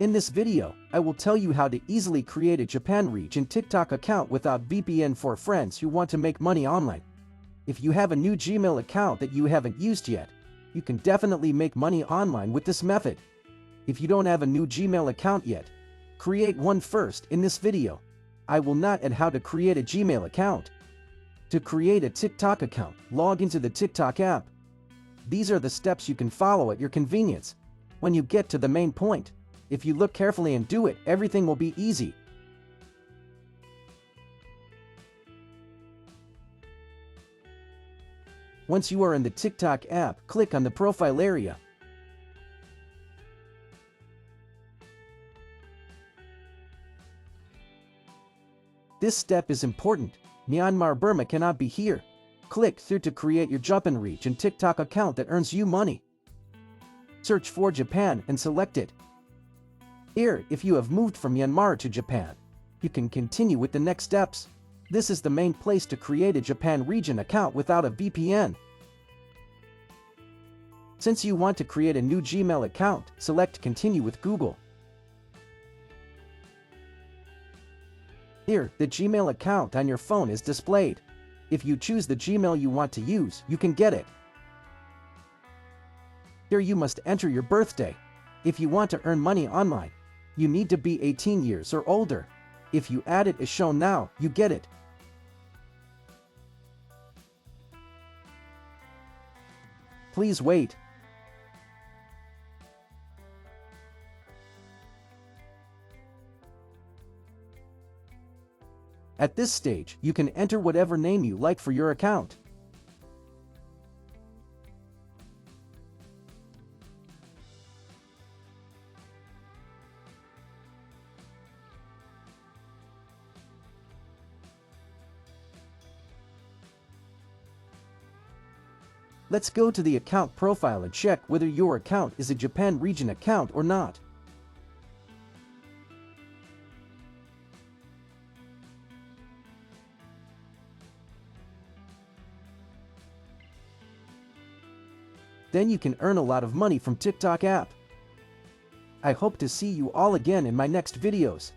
In this video, I will tell you how to easily create a Japan region TikTok account without VPN for friends who want to make money online. If you have a new Gmail account that you haven't used yet, you can definitely make money online with this method. If you don't have a new Gmail account yet, create one first. In this video, I will not add how to create a Gmail account. To create a TikTok account, log into the TikTok app. These are the steps you can follow at your convenience. When you get to the main point, if you look carefully and do it, everything will be easy. Once you are in the TikTok app, click on the profile area. This step is important. Myanmar Burma cannot be here. Click through to create your Japan region TikTok account that earns you money. Search for Japan and select it. Here, if you have moved from Myanmar to Japan, you can continue with the next steps. This is the main place to create a Japan region account without a VPN. Since you want to create a new Gmail account, select Continue with Google. Here, the Gmail account on your phone is displayed. If you choose the Gmail you want to use, you can get it. Here you must enter your birthday. If you want to earn money online, you need to be 18 years or older. If you add it as shown now, you get it. Please wait. At this stage, you can enter whatever name you like for your account. Let's go to the account profile and check whether your account is a Japan region account or not. Then you can earn a lot of money from TikTok app. I hope to see you all again in my next videos.